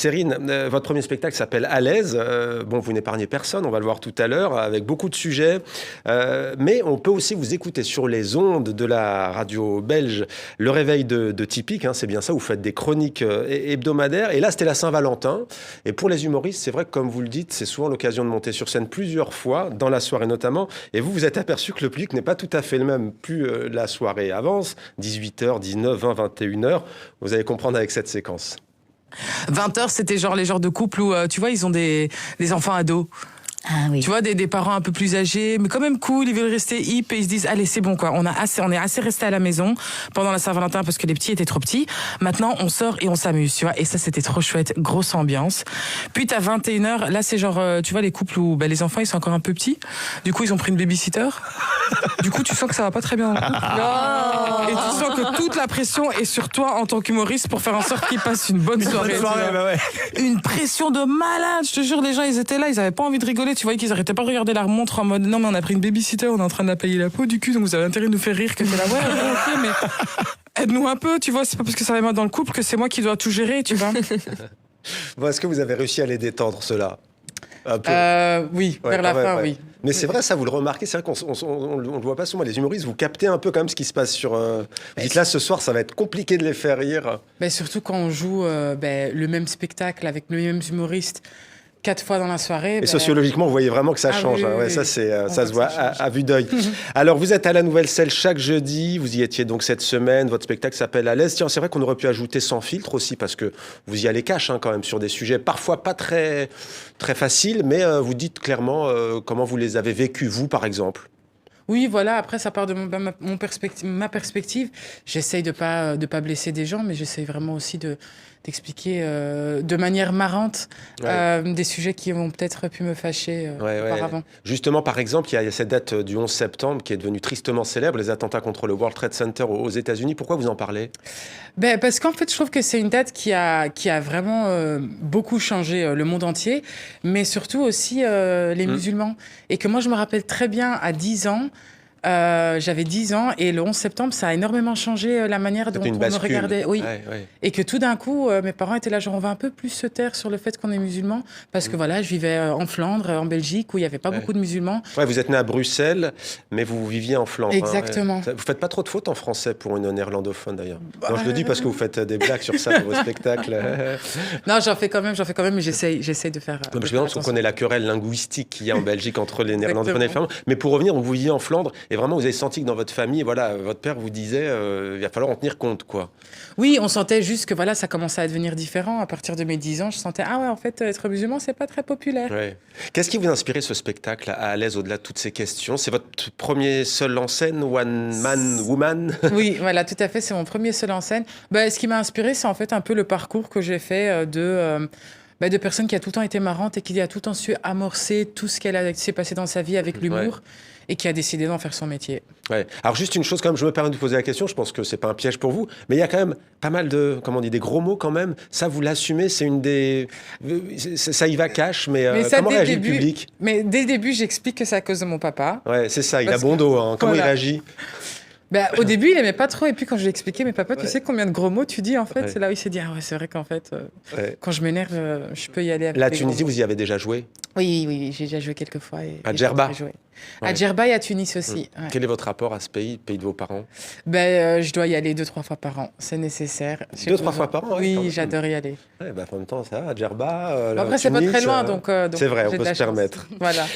Cérine, votre premier spectacle s'appelle À l'aise. Bon, vous n'épargnez personne, on va le voir tout à l'heure, avec beaucoup de sujets. Mais on peut aussi vous écouter sur les ondes de la radio belge, Le Réveil de Typique. Hein, c'est bien ça, vous faites des chroniques hebdomadaires. Et là, c'était la Saint-Valentin. Et pour les humoristes, c'est vrai que, comme vous le dites, c'est souvent l'occasion de monter sur scène plusieurs fois, dans la soirée notamment. Et vous êtes aperçu que le public n'est pas tout à fait le même. Plus la soirée avance, 18h, 19, 20, 21h. Vous allez comprendre avec cette séquence. 20h, c'était genre les genres de couples où, tu vois, ils ont des enfants ados. Ah oui. Tu vois, des parents un peu plus âgés, mais quand même cool, ils veulent rester hip et ils se disent, allez, c'est bon, quoi. On est assez resté à la maison pendant la Saint-Valentin parce que les petits étaient trop petits. Maintenant, on sort et on s'amuse, tu vois. Et ça, c'était trop chouette. Grosse ambiance. Puis, t'as 21h. Là, c'est genre, tu vois, les couples où, les enfants, ils sont encore un peu petits. Du coup, ils ont pris une babysitter. Du coup, tu sens que ça va pas très bien dans le couple. Non. Et tu sens que toute la pression est sur toi en tant qu'humoriste pour faire en sorte qu'ils passent une bonne soirée. Une pression de malade. Je te jure, les gens, ils étaient là, ils avaient pas envie de rigoler. Tu voyais qu'ils arrêtaient pas de regarder leur montre en mode non, mais on a pris une babysitter, on est en train de la payer la peau du cul, donc vous avez intérêt de nous faire rire. Que t'es là, ouais, ok, mais aide-nous un peu, tu vois. C'est pas parce que ça va mal dans le couple que c'est moi qui dois tout gérer, tu vois. Bon, est-ce que vous avez réussi à les détendre, ceux-là? Un peu. Oui, Ouais, vers la quand même, fin, ouais. oui. Mais c'est vrai, ça, vous le remarquez, c'est vrai qu'on le voit pas souvent, les humoristes, vous captez un peu quand même ce qui se passe sur... Vous dites là, ce soir, ça va être compliqué de les faire rire. Mais surtout quand on joue le même spectacle avec les mêmes humoristes 4 fois dans la soirée. Et sociologiquement, vous voyez vraiment que ça change. Oui, Hein. Ouais, oui, ça, ça se voit à vue d'œil. Mhm. Alors, vous êtes à la Nouvelle Selle chaque jeudi. Vous y étiez donc cette semaine. Votre spectacle s'appelle À l'aise. Tiens, c'est vrai qu'on aurait pu ajouter Sans filtre aussi, parce que vous y allez cash hein, quand même sur des sujets parfois pas très, très faciles, mais vous dites clairement comment vous les avez vécus, vous, par exemple. Oui, voilà. Après, ça part de ma perspective. J'essaye de pas blesser des gens, mais j'essaye vraiment aussi d'expliquer de manière marrante des sujets qui vont peut-être pu me fâcher auparavant. Justement, par exemple, il y a cette date du 11 septembre qui est devenue tristement célèbre, les attentats contre le World Trade Center aux États-Unis. Pourquoi vous en parlez? Parce qu'en fait, je trouve que c'est une date qui a vraiment beaucoup changé le monde entier, mais surtout aussi les musulmans. Et que moi, je me rappelle très bien, à 10 ans, j'avais 10 ans et le 11 septembre, ça a énormément changé la manière dont on me regardait. Oui. Ouais. Et que tout d'un coup, mes parents étaient là, genre, on va un peu plus se taire sur le fait qu'on est musulman. Parce que voilà, je vivais en Flandre, en Belgique, où il n'y avait pas beaucoup de musulmans. Ouais, vous êtes né à Bruxelles, mais vous viviez en Flandre. Exactement. Hein, ouais. Vous faites pas trop de fautes en français pour une néerlandophone d'ailleurs. Non, je le dis parce que vous faites des blagues sur ça pour vos spectacles. Non, j'en fais quand même, mais j'essaye de faire. Je me souviens parce qu'on connaît la querelle linguistique qu'il y a en Belgique entre les néerlandophones et les flamands. Mais pour revenir, vous viviez en Flandre et vraiment vous avez senti que dans votre famille, voilà, votre père vous disait il va falloir en tenir compte, quoi. Oui, on sentait juste que voilà, ça commençait à devenir différent. À partir de mes 10 ans, je sentais en fait, être musulman, c'est pas très populaire. Ouais. Qu'est-ce qui vous a inspiré ce spectacle à l'aise au-delà de toutes ces questions? C'est votre premier seul en scène, one man, woman? Oui, voilà, tout à fait. C'est mon premier seul en scène. Ce qui m'a inspiré, c'est en fait un peu le parcours que j'ai fait de personnes qui a tout le temps été marrante et qui a tout le temps su amorcer tout ce qu'elle s'est passé dans sa vie avec l'humour et qui a décidé d'en faire son métier. Ouais. Alors juste une chose quand même, je me permets de vous poser la question, je pense que c'est pas un piège pour vous, mais il y a quand même pas mal de, comment on dit, des gros mots quand même. Ça, vous l'assumez, c'est une des... Ça y va cash, mais comment réagit le public? Mais dès le début, j'explique que c'est à cause de mon papa. Ouais, c'est ça, il a bon dos. Hein. Comment il réagit? Au début, il aimait pas trop. Et puis, quand je lui ai expliqué, mais papa, tu sais combien de gros mots tu dis, en fait? C'est là où il s'est dit, c'est vrai qu'en fait, quand je m'énerve, je peux y aller avec la Tunisie, vous y avez déjà joué? Oui, j'ai déjà joué quelques fois. À Djerba? À Djerba et à Tunis aussi. Ouais. Quel est votre rapport à ce pays, le pays de vos parents? Je dois y aller 2-3 fois par an. C'est nécessaire. 2-3 fois par an? Oui, j'adore y aller. En même temps, ça, à Djerba, après, c'est pas très loin, donc c'est vrai, on j'ai peut de la se chance. permettre. Voilà.